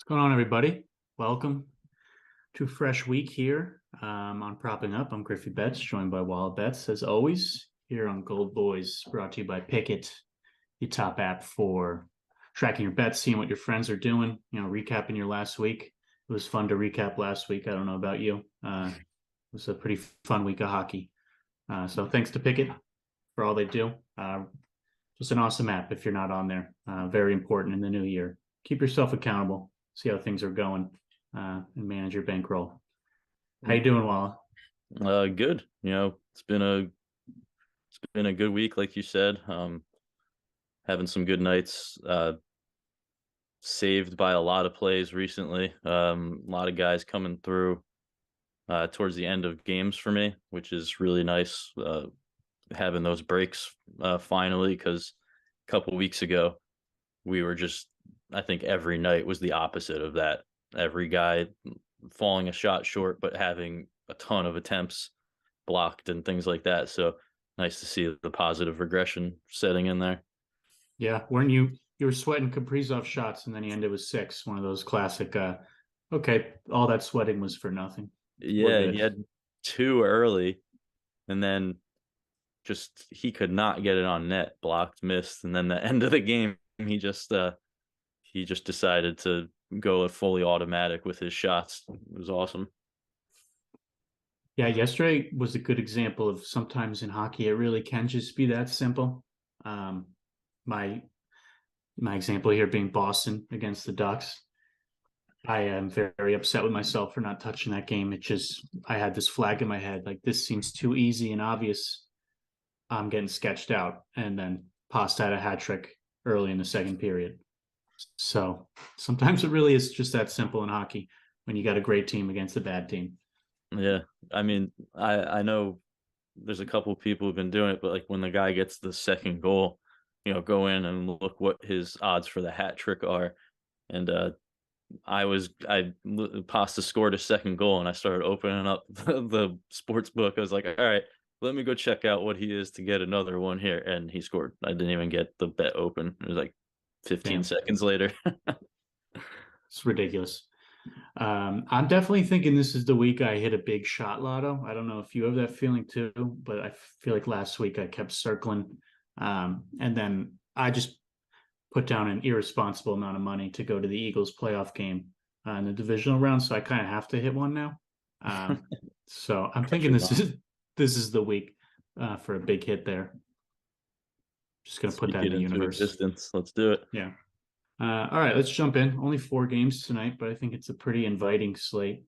What's going on, everybody? Welcome to a fresh week here on Propping Up. I'm GriffyBets, joined by WallaBets, as always, here on Gold Boys, brought to you by Pickett, the top app for tracking your bets, seeing what your friends are doing, recapping your last week. It was fun to recap last week. I don't know about you. It was a pretty fun week of hockey. So thanks to Pickett for all they do. Just an awesome app if you're not on there. Very important in the new year. Keep yourself accountable. See how things are going, and manage your bankroll. How you doing, Walla? Good. It's been a good week, like you said. Having some good nights. Saved by a lot of plays recently. A lot of guys coming through towards the end of games for me, which is really nice. Having those breaks finally, because a couple weeks ago we were just, I think every night was the opposite of that. Every guy falling a shot short, but having a ton of attempts blocked and things like that. So nice to see the positive regression setting in there. Yeah, weren't you were sweating Kaprizov shots and then you ended with six? One of those classic. Okay, all that sweating was for nothing. We're Yeah, he good. had two early, and then just he could not get it on net, blocked, missed, and then the end of the game he just decided to go fully automatic with his shots. It was awesome. Yeah, yesterday was a good example of sometimes in hockey it really can just be that simple. Um, my my example here being Boston against the Ducks. I am very upset with myself for not touching that game. I had this flag in my head, like this seems too easy and obvious. I'm getting sketched out. And then Pasta had a hat trick early in the second period. So sometimes it really is just that simple in hockey when you got a great team against a bad team. Yeah, I mean, I know there's a couple of people who've been doing it, but like when the guy gets the second goal, go in and look what his odds for the hat trick are. And I Pasta scored a second goal, and I started opening up the sports book. I was like, all right, let me go check out what he is to get another one here, and he scored. I didn't even get the bet open. It was like 15 Damn, seconds later. it's ridiculous. I'm definitely thinking this is the week I hit a big shot lotto. I don't know if you have that feeling too, but I feel like last week I kept circling. And then I just put down an irresponsible amount of money to go to the Eagles playoff game in the divisional round. So I kind of have to hit one now. So I'm thinking Pressure's on. this is the week for a big hit there. Just gonna put Speak that in it the into universe. existence. Let's do it. Yeah. All right, let's jump in. Only four games tonight, but I think it's a pretty inviting slate.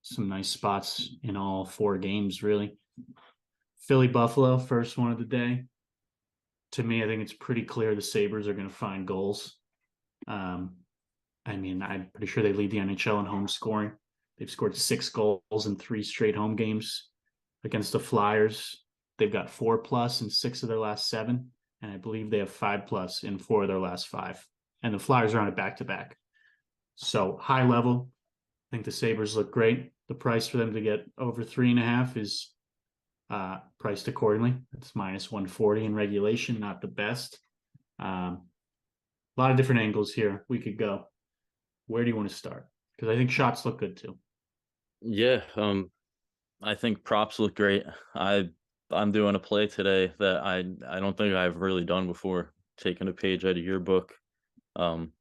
Some nice spots in all four games, really. Philly Buffalo, first one of the day. To me, I think it's pretty clear the Sabres are going to find goals. Um, I mean, I'm pretty sure they lead the NHL in home scoring. They've scored 6 goals in 3 straight home games against the Flyers. They've got 4+ in 6 of their last 7, and I believe they have 5+ in 4 of their last 5. And the Flyers are on it back to back. So high level, I think the Sabres look great. The price for them to get over 3.5 is priced accordingly. It's minus 140 in regulation, not the best. A lot of different angles here we could go. Where do you want to start? Because I think shots look good too. Yeah, I think props look great. I'm doing a play today that I don't think I've really done before. Taking a page out of your book. Um,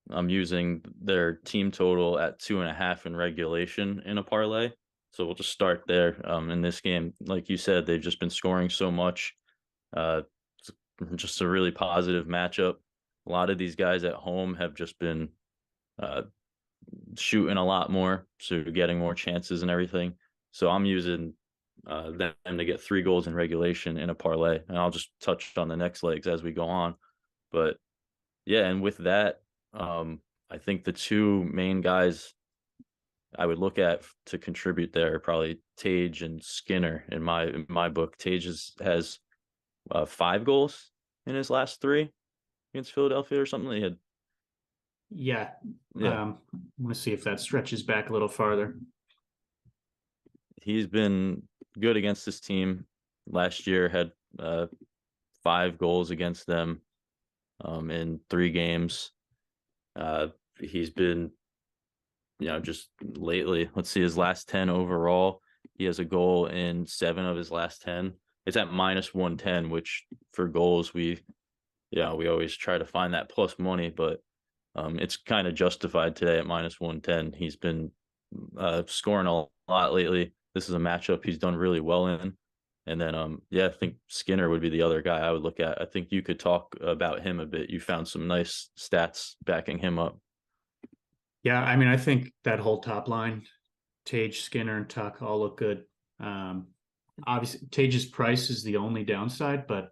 I'm using their team total at 2.5 in regulation in a parlay. So we'll just start there. In this game, like you said, they've just been scoring so much. It's just a really positive matchup. A lot of these guys at home have just been uh, shooting a lot more, so getting more chances and everything. So I'm using them to get 3 goals in regulation in a parlay, and I'll just touch on the next legs as we go on. But yeah, and with that, I think the two main guys I would look at to contribute there are probably Tage and Skinner in my book. Tage has 5 goals in his last 3 against Philadelphia or something. He had, Yeah. yeah, I want to see if that stretches back a little farther. he's been good against this team. Last year had 5 goals against them in 3 games. He's been just lately. Let's see, his last 10 overall. He has a goal in 7 of his last 10. It's at minus 110, which for goals, we always try to find that plus money, but it's kind of justified today at minus 110. He's been scoring a lot lately. This is a matchup he's done really well in. And then, I think Skinner would be the other guy I would look at. I think you could talk about him a bit. You found some nice stats backing him up. Yeah, I mean, I think that whole top line, Tage, Skinner, and Tuck all look good. Obviously, Tage's price is the only downside, but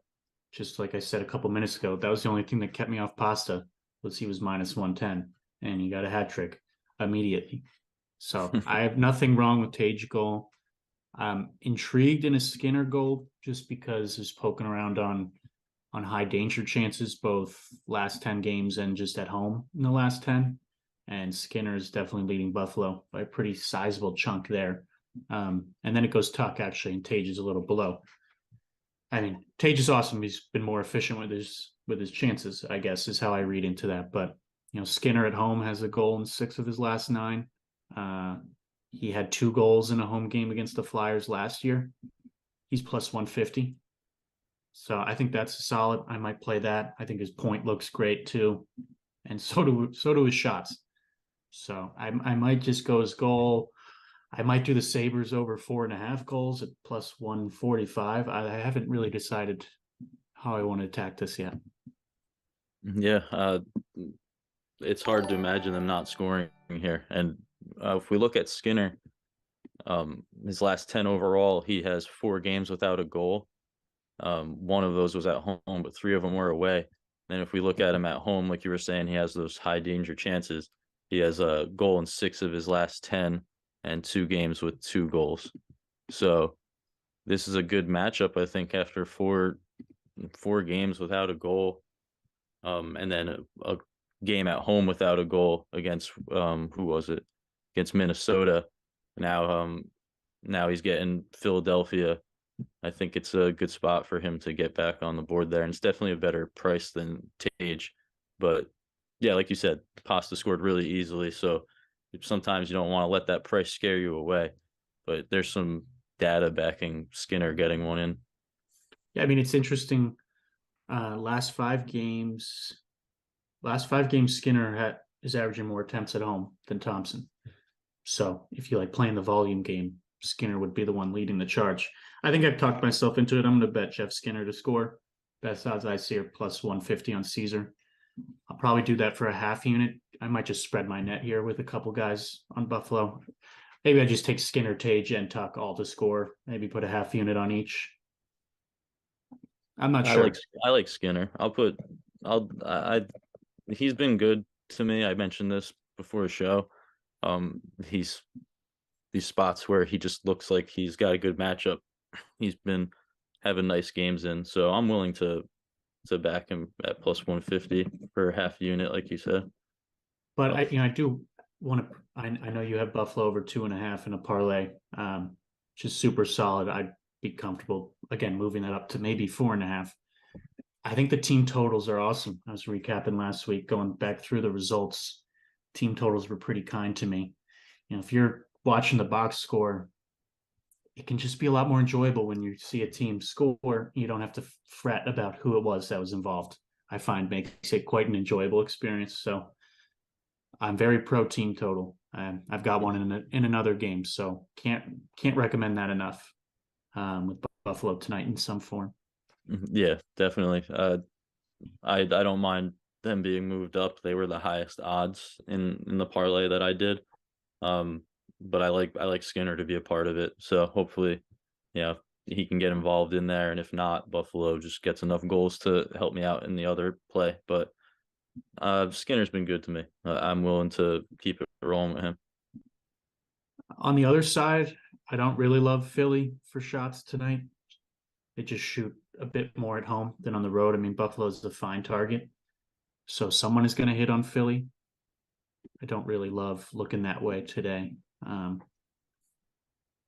just like I said a couple minutes ago, that was the only thing that kept me off Pasta. Was he was minus 110, and he got a hat trick immediately. So I have nothing wrong with Tage goal. I'm intrigued in a Skinner goal just because he's poking around on high danger chances, both last 10 games and just at home in the last 10. And Skinner is definitely leading Buffalo by a pretty sizable chunk there. And then it goes Tuck actually, and Tage is a little below. I mean, Tage is awesome. He's been more efficient with his chances, I guess, is how I read into that. But Skinner at home has a goal in 6 of his last 9. He had 2 goals in a home game against the Flyers last year. He's plus 150. So I think that's solid. I might play that. I think his point looks great too. And so do his shots. So I might just go his goal. I might do the Sabres over 4.5 goals at plus 145. I haven't really decided how I want to attack this yet. Yeah, it's hard to imagine them not scoring here. And if we look at Skinner, his last 10 overall, he has 4 games without a goal. One of those was at home, but 3 of them were away. And if we look at him at home, like you were saying, he has those high danger chances. He has a goal in 6 of his last 10 and 2 games with 2 goals. So this is a good matchup, I think, after four games without a goal. And then a game at home without a goal against who was it? Against Minnesota. Now he's getting Philadelphia. I think it's a good spot for him to get back on the board there, and it's definitely a better price than Tage. But yeah, like you said, Pasta scored really easily, so sometimes you don't want to let that price scare you away. But there's some data backing Skinner getting one in. Yeah, I mean, it's interesting. Last five games, Skinner is averaging more attempts at home than Thompson. So if you like playing the volume game, Skinner would be the one leading the charge. I think I've talked myself into it. I'm going to bet Jeff Skinner to score. Best odds I see are plus 150 on Caesar. I'll probably do that for a half unit. I might just spread my net here with a couple guys on Buffalo. Maybe I just take Skinner, Tage, and Tuck all to score. Maybe put a half unit on each. I'm not sure. I like Skinner. He's been good to me. I mentioned this before the show. He's these spots where he just looks like he's got a good matchup. He's been having nice games in, so I'm willing to back him at plus 150 for half unit, like you said. But I do want to. I know you have Buffalo over 2.5 in a parlay, which is super solid. I'd be comfortable again moving that up to maybe 4.5. I think the team totals are awesome. I was recapping last week, going back through the results. Team totals were pretty kind to me. If you're watching the box score, it can just be a lot more enjoyable when you see a team score. You don't have to fret about who it was that was involved. I find makes it quite an enjoyable experience. So I'm very pro team total. I've got one in another game, so can't recommend that enough with Buffalo tonight in some form. Yeah, definitely. I don't mind them being moved up. They were the highest odds in the parlay that I did. But I like Skinner to be a part of it. So hopefully, he can get involved in there. And if not, Buffalo just gets enough goals to help me out in the other play. But Skinner's been good to me. I'm willing to keep it rolling with him. On the other side, I don't really love Philly for shots tonight. They just shoot a bit more at home than on the road. I mean, Buffalo's a fine target, so someone is going to hit on Philly. I don't really love looking that way today.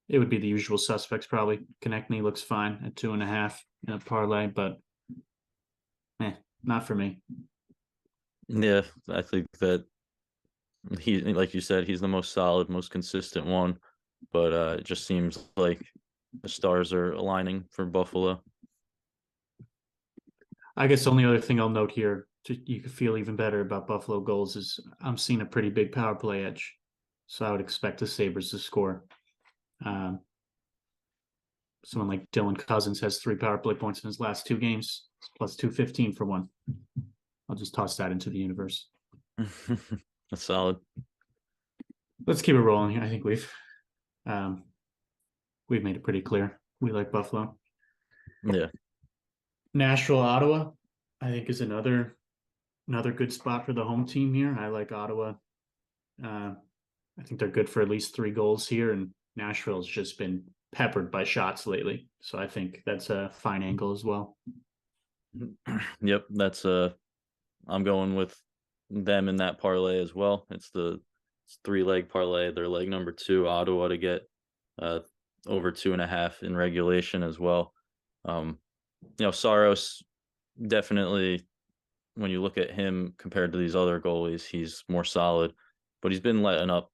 It would be the usual suspects probably. Konechny looks fine at 2.5 in a parlay, but not for me. Yeah, I think that He, like you said, he's the most solid, most consistent one. But it just seems like the stars are aligning for Buffalo. I guess the only other thing I'll note here, you could feel even better about Buffalo goals, is I'm seeing a pretty big power play edge. So I would expect the Sabres to score. Um, Someone like Dylan Cousins has 3 power play points in his last 2 games, plus 215 for one. I'll just toss that into the universe. That's solid. Let's keep it rolling here. I think um, we've made it pretty clear. We like Buffalo. Yeah. Nashville, Ottawa, I think is another good spot for the home team here. I like Ottawa. Uh, I think they're good for at least 3 goals here, and Nashville's just been peppered by shots lately. So I think that's a fine angle as well. Yep. That's I'm going with them in that parlay as well. It's 3-leg parlay. They're leg number 2, Ottawa to get uh over 2.5 in regulation as well. Um, Saros definitely, when you look at him compared to these other goalies, he's more solid, but he's been letting up,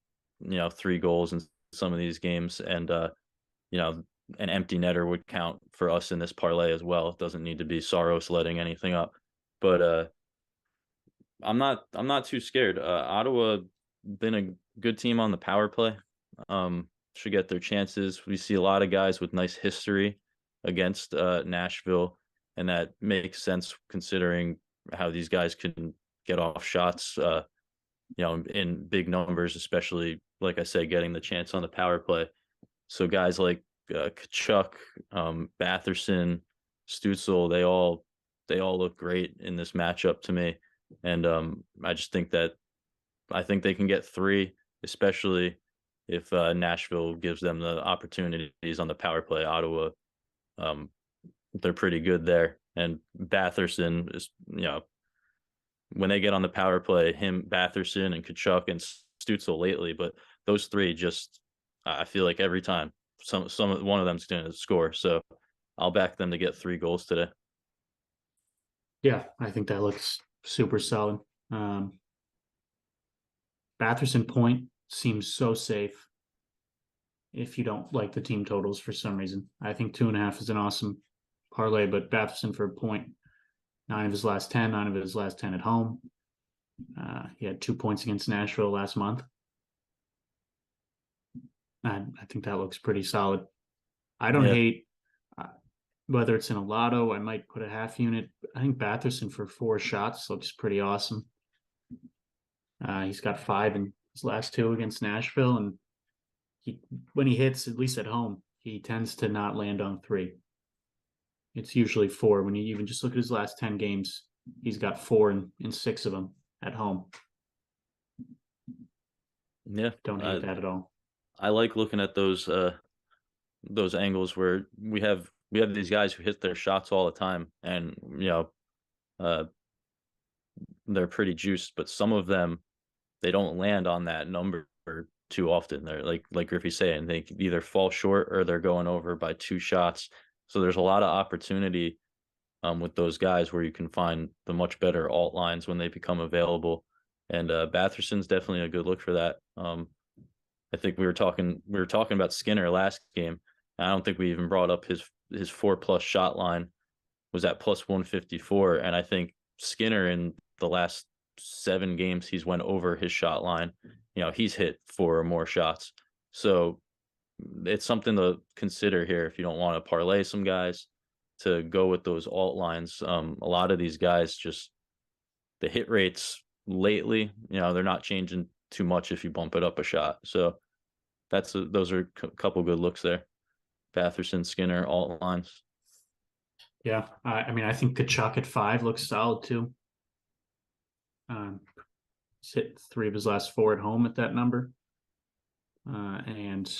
3 goals in some of these games, and you know, an empty netter would count for us in this parlay as well. It doesn't need to be Saros letting anything up, but I'm not too scared. Ottawa been a good team on the power play. Should get their chances. We see a lot of guys with nice history against Nashville, and that makes sense considering how these guys can get off shots. In big numbers, especially like I said, getting the chance on the power play. So guys like Kachuk, Batherson, Stutzel, they all look great in this matchup to me, and I just think that I think they can get 3, especially if Nashville gives them the opportunities on the power play. Ottawa, um, they're pretty good there, and Batherson is, when they get on the power play, him, Batherson, and Kachuk and Stutzel lately, but those 3 just, I feel like every time one of them's going to score. So I'll back them to get 3 goals today. Yeah, I think that looks super solid. Um, Batherson point seems so safe if you don't like the team totals for some reason. I think 2.5 is an awesome parlay, but Batherson for a point, 9 of his last 10, 9 of his last 10 at home. He had 2 points against Nashville last month. I think that looks pretty solid. I don't Yeah. hate whether it's in a lotto. I might put a half unit. I think Batherson for 4 shots looks pretty awesome. He's got 5 in his last 2 against Nashville, and when he hits, at least at home, he tends to not land on 3. It's usually 4. When you even just look at his last 10 games, he's got 4 in 6 of them at home. Yeah. Don't hate that at all. I like looking at those angles where we have these guys who hit their shots all the time, and uh, they're pretty juiced, but some of them, they don't land on that number too often. They're like Griffey's saying, they either fall short or they're going over by 2 shots. So there's a lot of opportunity with those guys where you can find the much better alt lines when they become available. And Batherson's definitely a good look for that. I think we were talking about Skinner last game. I don't think we even brought up his 4+ shot line was at plus 154, and I think Skinner in the last 7 games he's went over his shot line. He's hit 4 or more shots. So it's something to consider here if you don't want to parlay some guys, to go with those alt lines. A lot of these guys, just the hit rates lately, they're not changing too much if you bump it up a shot. So those are a couple good looks there. Batherson, Skinner, alt lines. Yeah, I mean, I think Kachuk at 5 looks solid too. He's hit 3 of his last 4 at home at that number, and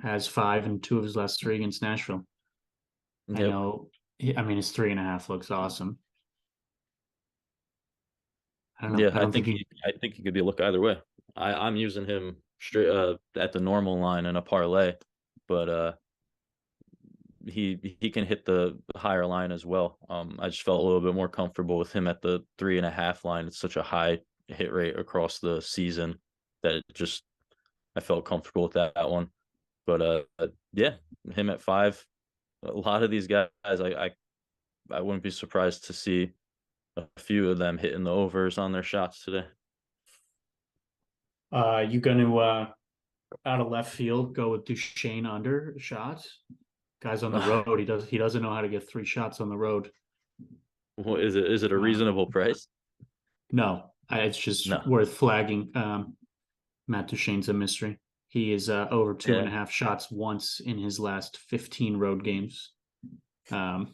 has 5 and 2 of his last 3 against Nashville. Yep. I know. I mean, his 3.5 looks awesome. I don't know. Yeah, I think he could be a look either way. I'm using him straight at the normal line in a parlay, but he can hit the higher line as well. I just felt a little bit more comfortable with him at the 3.5 line. It's such a high hit rate across the season. that I felt comfortable with that one. But yeah, him at 5. A lot of these guys, I wouldn't be surprised to see a few of them hitting the overs on their shots today. You going to out of left field go with Duchesne under shots? Guy's on the road. He doesn't know how to get 3 shots on the road. What is it? Is it a reasonable price? No, it's just No. worth flagging. Matt Duchene's a mystery. He is over two Yeah. and a half shots once in his last 15 road games,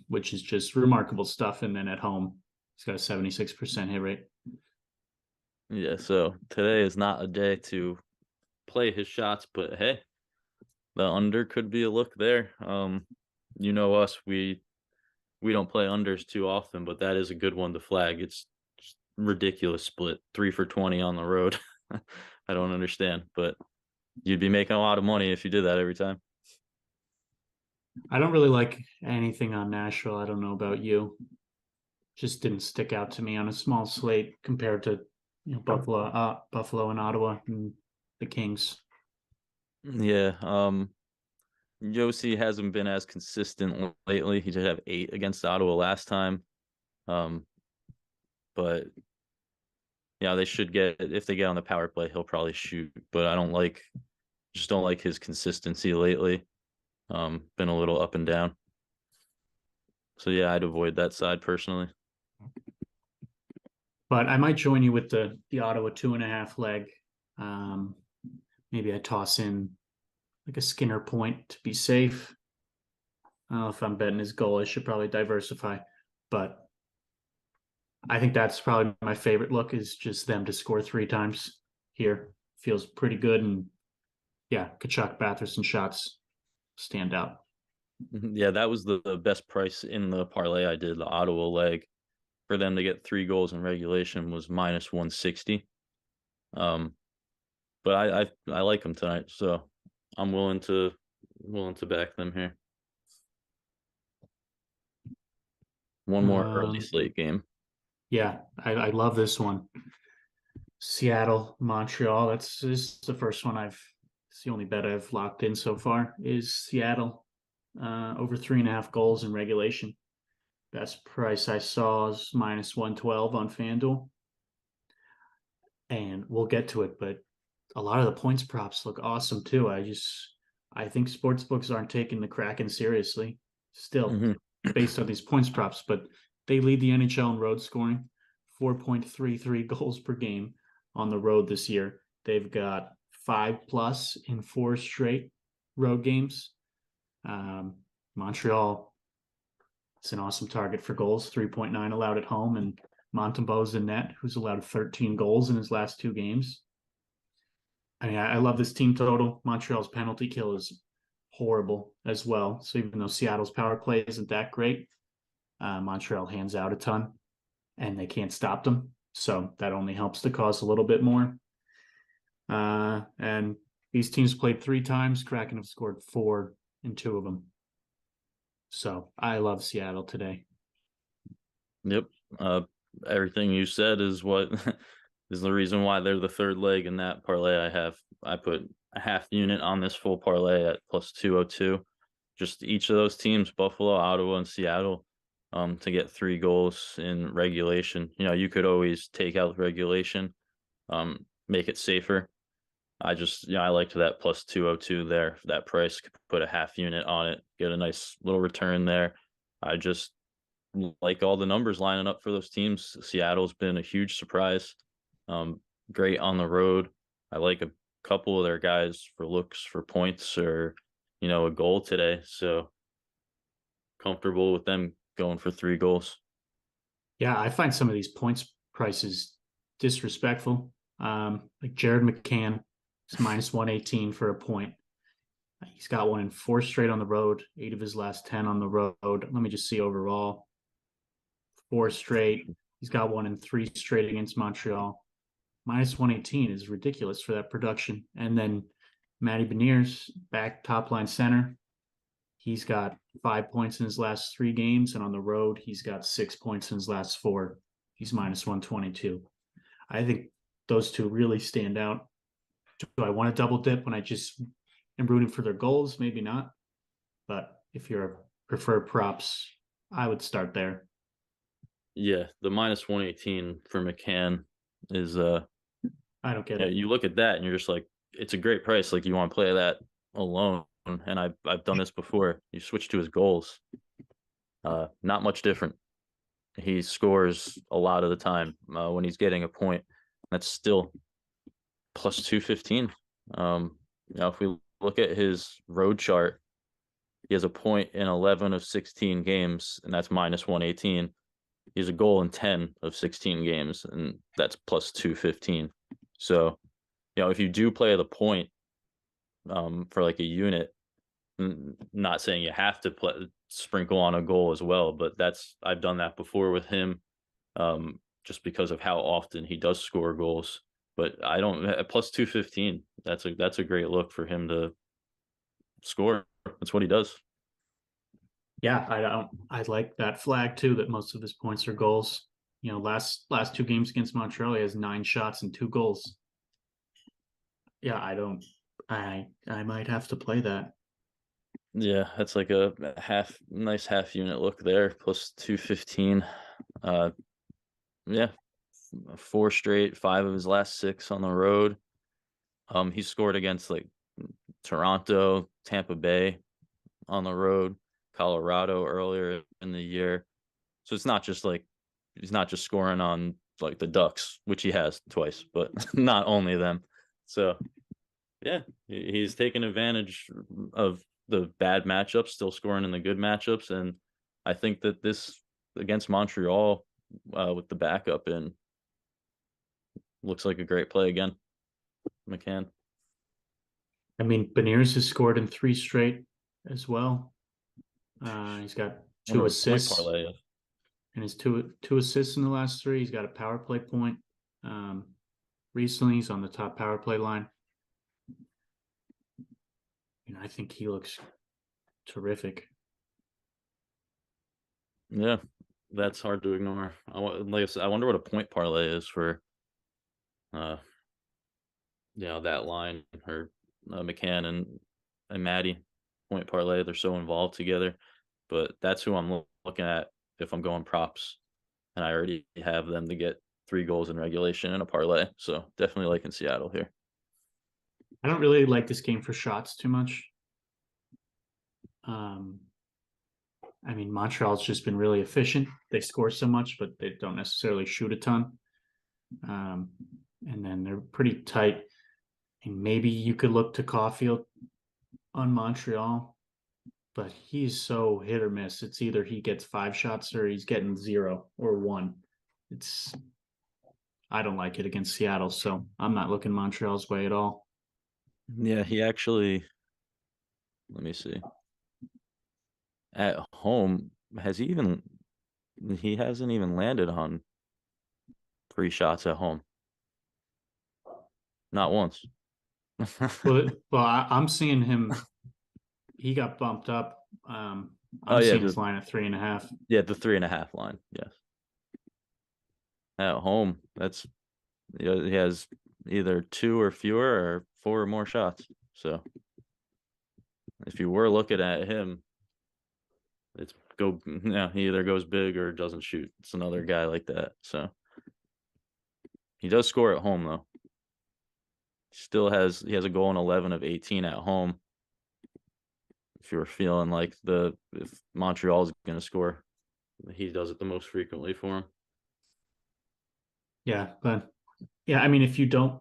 which is just remarkable stuff. And then at home, he's got a 76% hit rate. Yeah. So today is not a day to play his shots, but hey, the under could be a look there. You know us, we don't play unders too often, but that is a good one to flag. It's ridiculous split, 3 for 20 on the road. I don't understand, but you'd be making a lot of money if you did that every time. I don't really like anything on Nashville. I don't know about you. Just didn't stick out to me on a small slate compared to Buffalo and Ottawa and the Kings. Yeah. Yossi hasn't been as consistent lately. He did have 8 against Ottawa last time. But yeah, they should get, if they get on the power play, he'll probably shoot. But just don't like his consistency lately. Been a little up and down. So yeah, I'd avoid that side personally. But I might join you with the Ottawa 2.5 leg. Maybe I toss in like a Skinner point to be safe. If I'm betting his goal, I should probably diversify. But I think that's probably my favorite look, is just them to score 3 times here. Feels pretty good. And yeah, Kachuk, Batherson shots stand out. Yeah, that was the best price in the parlay I did, the Ottawa leg. For them to get 3 goals in regulation was minus 160. But I like them tonight, so I'm willing to back them here. One more early slate game. Yeah, I love this one. Seattle, Montreal. This is the first one it's the only bet I've locked in so far, is Seattle over 3.5 goals in regulation. Best price I saw is minus 112 on FanDuel. And we'll get to it, but a lot of the points props look awesome too. I think sports books aren't taking the Kraken seriously still, based on these points props, but they lead the NHL in road scoring, 4.33 goals per game on the road this year. They've got 5+ in 4 straight road games. Montreal, it's an awesome target for goals, 3.9 allowed at home, and Montembeau's in net, who's allowed 13 goals in his last 2 games. I mean, I love this team total. Montreal's penalty kill is horrible as well. So even though Seattle's power play isn't that great, Montreal hands out a ton and they can't stop them. So that only helps the cause a little bit more. And these teams played 3 times. Kraken have scored 4 in 2 of them. So I love Seattle today. Yep. Everything you said is what is the reason why they're the third leg in that parlay I have. I put a half unit on this full parlay at plus 202. Just each of those teams, Buffalo, Ottawa, and Seattle, to get 3 goals in regulation. You know, you could always take out regulation, make it safer. I liked that plus 202 there. For that price, could put a half unit on it, get a nice little return there. I just like all the numbers lining up for those teams. Seattle's been a huge surprise. Great on the road. I like a couple of their guys for looks, for points, or a goal today. So comfortable with them going for 3 goals. Yeah, I find some of these points prices disrespectful. Like Jared McCann is minus 118 for a point. He's got one in 4 straight on the road, 8 of his last 10 on the road. Let me just see overall. 4 straight. He's got one in 3 straight against Montreal. Minus 118 is ridiculous for that production. And then Matty Beniers, back top line center. He's got 5 points in his last 3 games, and on the road, he's got 6 points in his last 4. He's minus 122. I think those two really stand out. Do I want to double dip when I just am rooting for their goals? Maybe not. But if you're a preferred props, I would start there. Yeah, the minus 118 for McCann is I don't get yeah, it. you look at that and you're just like, it's a great price. Like you want to play that alone. And I've done this before. You switch to his goals. Not much different. He scores a lot of the time when he's getting a point. That's still plus 215. If we look at his road chart, he has a point in 11 of 16 games, and that's minus 118. He has a goal in 10 of 16 games, and that's plus 215. So, if you do play the point for like a unit, not saying you have to sprinkle on a goal as well, but I've done that before with him, just because of how often he does score goals. But I don't at plus 215. That's a great look for him to score. That's what he does. Yeah, I like that flag too, that most of his points are goals. Last two games against Montreal, he has 9 shots and 2 goals. Yeah, I might have to play that. Yeah, that's like a nice half unit look there, plus 215. Yeah, 4 straight, 5 of his last 6 on the road. He scored against like Toronto, Tampa Bay on the road, Colorado earlier in the year. So it's not just like he's not just scoring on like the Ducks, which he has twice, but not only them. So yeah, he's taking advantage of the bad matchups, still scoring in the good matchups, and I think that this against Montreal with the backup in looks like a great play again, McCann. I mean, Beniers has scored in 3 straight as well. He's got Wonder 2 what point assists, parlay is. and his two assists in the last 3. He's got a power play point. Recently, he's on the top power play line. I think he looks terrific. Yeah, that's hard to ignore. Like I said, I wonder what a point parlay is for, uh, that line or McCann and Maddie point parlay. They're so involved together, but that's who I'm looking at if I'm going props, and I already have them to get 3 goals in regulation in a parlay. So definitely liking Seattle here. I don't really like this game for shots too much. Um, I mean, Montreal's just been really efficient. They score so much, but they don't necessarily shoot a ton. Um, and then they're pretty tight. And maybe you could look to Caulfield on Montreal, but he's so hit or miss. It's either he gets 5 shots or he's getting 0 or 1. I don't like it against Seattle, so I'm not looking Montreal's way at all. Yeah, he actually. Let me see. At home, he hasn't even landed on 3 shots at home. Not once. I'm seeing him. He got bumped up. Oh I'm yeah, seeing his line at 3.5. the 3.5 line. Yes. At home, he has either 2 or fewer or 4 or more shots. So if you were looking at him, he either goes big or doesn't shoot. It's another guy like that. So he does score at home though. He has a goal in 11 of 18 at home. If you were feeling like if Montreal is going to score, he does it the most frequently for him. Yeah, but yeah, I mean, if you don't,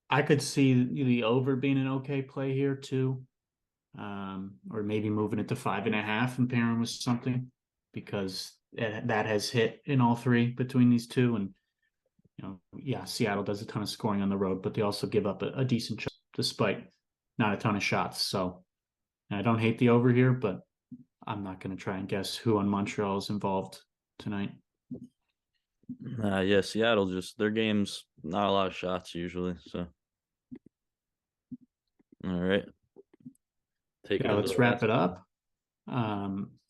I could see the over being an okay play here too, or maybe moving it to 5.5 and pairing with something because that has hit in all 3 between these two, and yeah, Seattle does a ton of scoring on the road, but they also give up a decent shot despite not a ton of shots. So I don't hate the over here, but I'm not going to try and guess who on Montreal is involved tonight. Yeah, Seattle their games not a lot of shots usually. So all right, take it Yeah, into let's the wrap last. it up.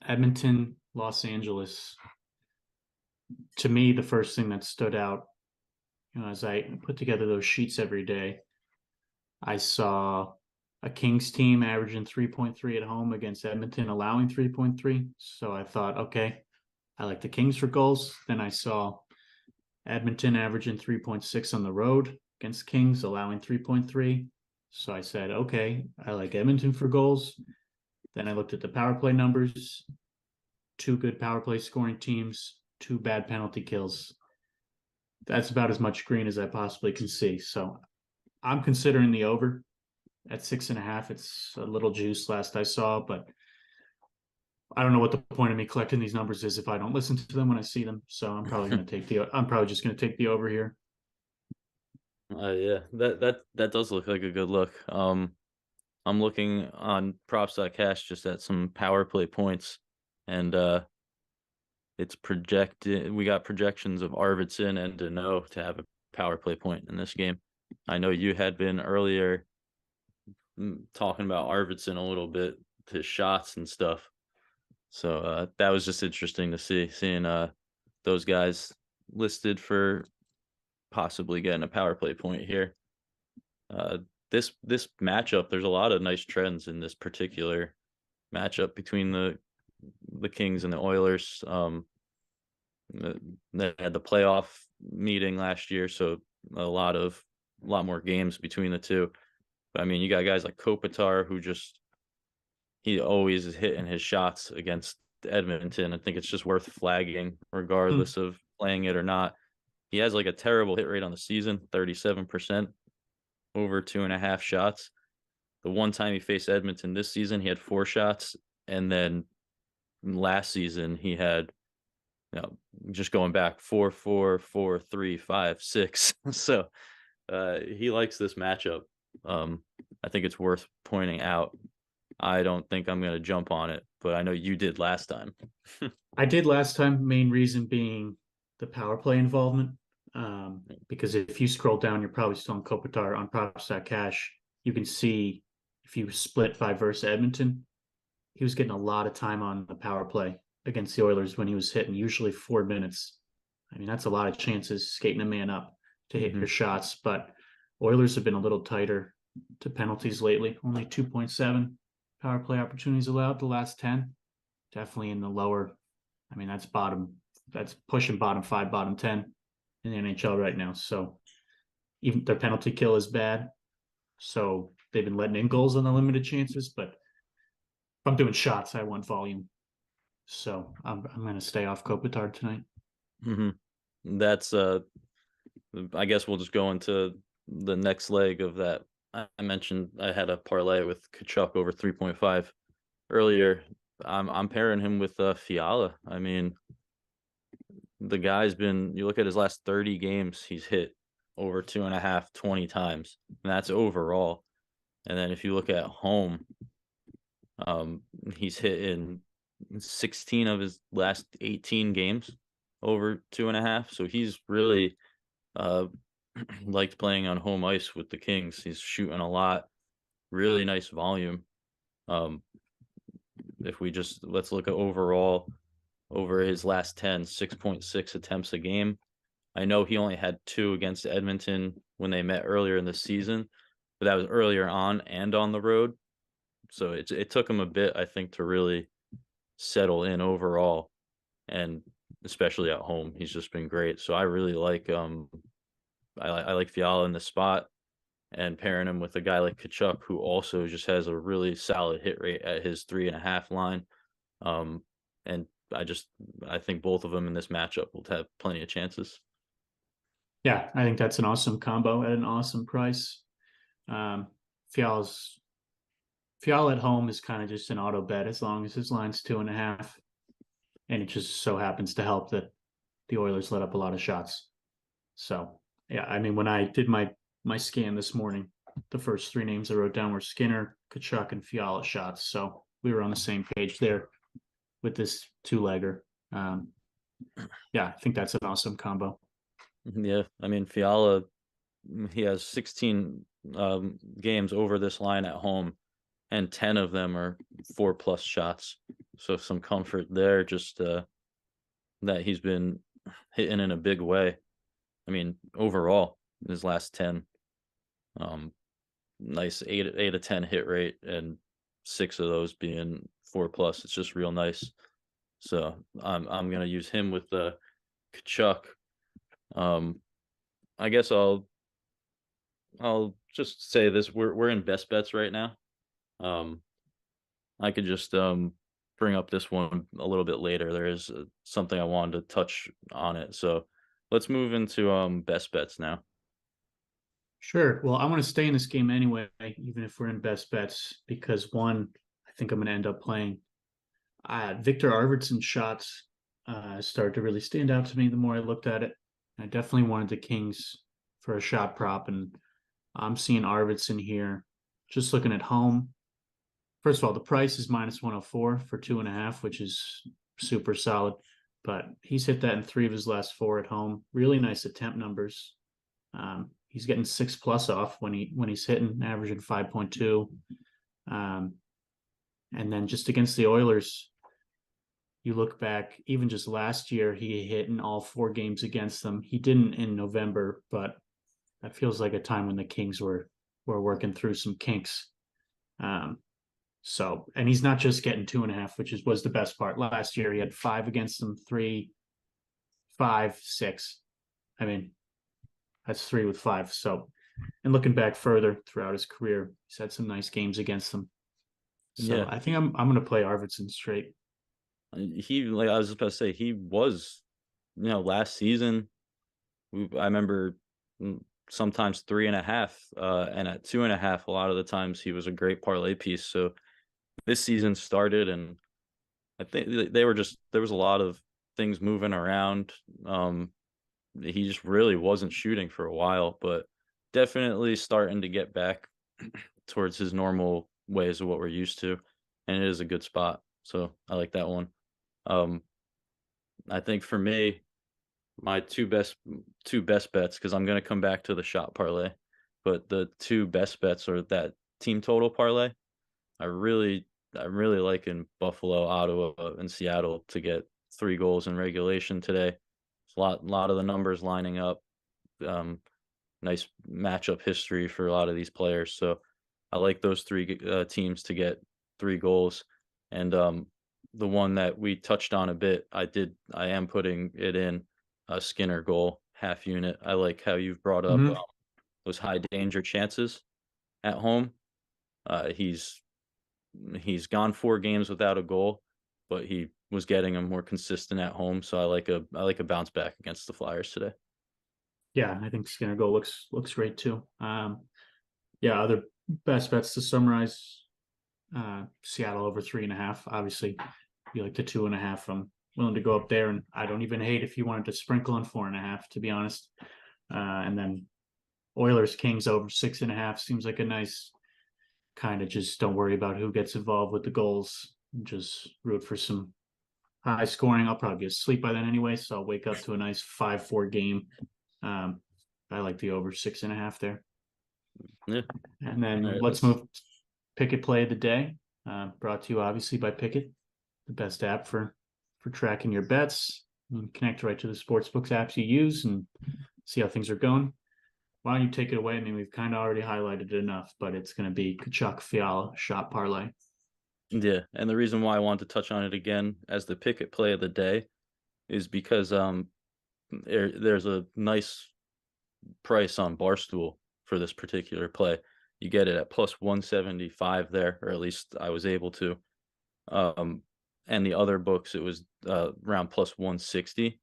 Edmonton, Los Angeles. To me, the first thing that stood out, as I put together those sheets every day, I saw a Kings team averaging 3.3 at home against Edmonton, allowing 3.3. So I thought, okay, I like the Kings for goals. Then I saw Edmonton averaging 3.6 on the road against Kings, allowing 3.3. So I said, okay, I like Edmonton for goals. Then I looked at the power play numbers, two good power play scoring teams, two bad penalty kills. That's about as much green as I possibly can see. So I'm considering the over at 6.5. It's a little juice last I saw, but I don't know what the point of me collecting these numbers is if I don't listen to them when I see them. So I'm probably just going to take the over here. Yeah, that does look like a good look. I'm looking on props.cash just at some power play points, and it's projected. We got projections of Arvidsson and Deneau to have a power play point in this game. I know you had been earlier talking about Arvidsson a little bit, his shots and stuff. So that was just interesting to seeing those guys listed for possibly getting a power play point here. Uh, this matchup, there's a lot of nice trends in this particular matchup between the Kings and the Oilers. They had the playoff meeting last year, so a lot more games between the two. But I mean, you got guys like Kopitar who he always is hitting his shots against Edmonton. I think it's just worth flagging Hmm. regardless of playing it or not. He has like a terrible hit rate on the season, 37%, over 2.5 shots. The one time he faced Edmonton this season, he had 4 shots, and then last season he had, just going back, 4, 4, 4, 3, 5, 6. So he likes this matchup. Um, I think it's worth pointing out. I don't think I'm going to jump on it, but I know you did last time. I did last time, main reason being the power play involvement. Because if you scroll down, you're probably still on Kopitar on props.cash. You can see if you split by versus Edmonton, he was getting a lot of time on the power play against the Oilers when he was hitting, usually 4 minutes. I mean, that's a lot of chances skating a man up to hit Hmm. your shots, but Oilers have been a little tighter to penalties lately. Only 2.7 power play opportunities allowed the last 10. Definitely in the lower. I mean, that's pushing bottom five, bottom 10 in the NHL right now. So even their penalty kill is bad. So they've been letting in goals on the limited chances, but if I'm doing shots, I want volume. So I'm going to stay off Kopitar tonight. Hmm. That's I guess we'll just go into the next leg of that. I mentioned I had a parlay with Kachuk over 3.5 earlier. I'm pairing him with Fiala. I mean, the guy's been, you look at his last 30 games, he's hit over 2.5, 20 times. And that's overall. And then if you look at home, he's hit in 16 of his last 18 games over 2.5. So he's really uh liked playing on home ice with the Kings. He's shooting a lot, really nice volume. Um, if we just let's look at overall over his last 10, 6.6 attempts a game. I know he only had 2 against Edmonton when they met earlier in the season, but that was earlier on and on the road. So it took him a bit, I think, to really settle in overall, and especially at home, he's just been great. So I really like I like Fiala in the spot, and pairing him with a guy like Kachuk, who also just has a really solid hit rate at his 3.5 line. Um, and I think both of them in this matchup will have plenty of chances. Yeah, I think that's an awesome combo at an awesome price. Um, Fiala's Fiala at home is kind of just an auto bet as long as his line's 2.5, and it just so happens to help that the Oilers let up a lot of shots. So yeah, I mean, when I did my scan this morning, the first three names I wrote down were Skinner, Kachuk, and Fiala shots. So we were on the same page there with this two-legger. Um, yeah, I think that's an awesome combo. Yeah, I mean Fiala, he has 16 games over this line at home, and 10 of them are 4+ shots. So some comfort there. Just that he's been hitting in a big way. I mean, overall, his last 10. Um, nice 8 of 10 hit rate, and 6 of those being 4 plus. It's just real nice. So I'm gonna use him with the Kachuk. Um, I guess I'll just say this: we're in best bets right now. Um, I could just bring up this one a little bit later. There is something I wanted to touch on it. So let's move into best bets now. Sure. Well, I want to stay in this game anyway, even if we're in best bets, because one, I think I'm going to end up playing. Victor Arvidsson's shots started to really stand out to me the more I looked at it. I definitely wanted the Kings for a shot prop, and I'm seeing Arvidsson here. Just looking at home. First of all, the price is minus 104 for 2.5, which is super solid. But he's hit that in 3 of his last 4 at home. Really nice attempt numbers. He's getting 6 plus off when he's hitting, averaging 5.2. And then just against the Oilers, you look back, even just last year, he hit in all 4 games against them. He didn't in November, but that feels like a time when the Kings were working through some kinks. So, and he's not just getting 2.5, which was the best part. Last year, he had 5 against them, 3, 5, 6. I mean, that's 3 with 5. So, and looking back further throughout his career, he's had some nice games against them. So, Yeah, I think I'm going to play Arvidsson straight. he like I was just about to say he was, last season. I remember sometimes 3.5, and at 2.5, a lot of the times he was a great parlay piece. So this season started, and I think they were just there was a lot of things moving around. He just really wasn't shooting for a while, but definitely starting to get back towards his normal ways of what we're used to, and it is a good spot. So I like that one. Um, I think for me, my two best bets, because I'm gonna come back to the shot parlay, but the two best bets are that team total parlay. I really I'm really liking Buffalo, Ottawa, and Seattle to get 3 goals in regulation today. It's a lot of the numbers lining up. Um, Nice matchup history for a lot of these players. So I like those 3 teams to get 3 goals. And the one that we touched on a bit, I am putting it in a Skinner goal half unit. I like how you've brought up Mm-hmm. those high danger chances at home. Uh, he's he's gone 4 games without a goal, but he was getting them more consistent at home. So I like a bounce back against the Flyers today. Yeah, I think Skinner goal looks great too. Yeah, other best bets to summarize: Seattle over 3.5. Obviously, you like the 2.5. I'm willing to go up there, and I don't even hate if you wanted to sprinkle on 4.5, to be honest. And then Oilers Kings over 6.5 seems like a nice kind of just don't worry about who gets involved with the goals. Just root for some high scoring. I'll probably be asleep by then anyway, so I'll wake up to a nice 5-4 game. Um, I like the over 6.5 there. Yeah. And All then right. let's move Pickett play of the day. Brought to you obviously by Pickett, the best app for tracking your bets. You can connect right to the sportsbooks apps you use and see how things are going. Why don't you take it away? I mean, we've kind of already highlighted it enough, but it's going to be Kachuk Fiala shot parlay. Yeah, and the reason why I wanted to touch on it again as the Pickett play of the day is because there's a nice price on Barstool for this particular play. You get it at plus 175 there, or at least I was able to. Um, and the other books it was around plus 160,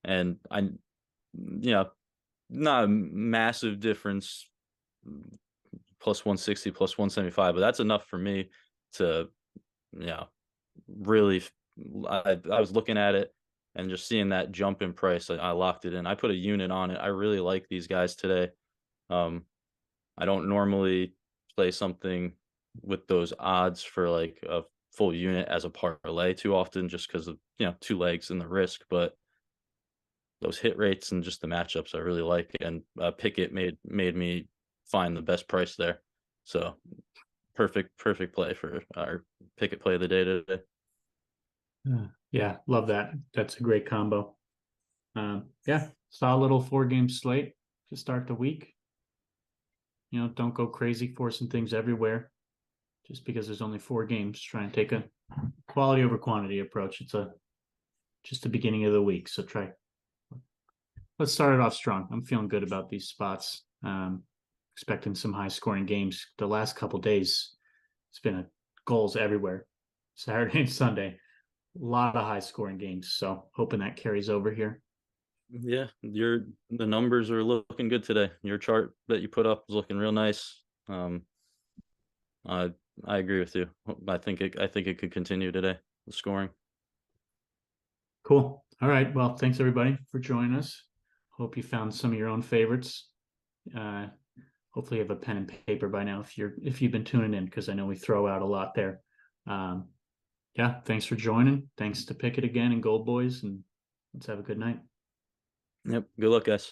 and not a massive difference, plus 160, plus 175, but that's enough for me to, yeah, really. I was looking at it and just seeing that jump in price. I locked it in. I put a unit on it. I really like these guys today. Um, I don't normally play something with those odds for like a full unit as a parlay too often, just because of 2 legs and the risk. But those hit rates and just the matchups I really like, and Pickett made me find the best price there. So perfect play for our Pickett play of the day today. Yeah, love that. That's a great combo. Yeah, saw a little 4 game slate to start the week. don't go crazy forcing things everywhere just because there's only 4 games. Try and take a quality over quantity approach. It's just the beginning of the week, so let's start it off strong. I'm feeling good about these spots. Expecting some high scoring games. The last couple days, it's been goals everywhere. Saturday and Sunday, a lot of high scoring games. So hoping that carries over here. Yeah, the numbers are looking good today. Your chart that you put up is looking real nice. I I agree with you. I think it could continue today, the scoring. Cool. All right. Well, thanks everybody for joining us. Hope you found some of your own favorites. Uh, Hopefully you have a pen and paper by now if you've been tuning in, because I know we throw out a lot there. Yeah, thanks for joining. Thanks to Pickett again and Gold Boys, and let's have a good night. Yep. Good luck, guys.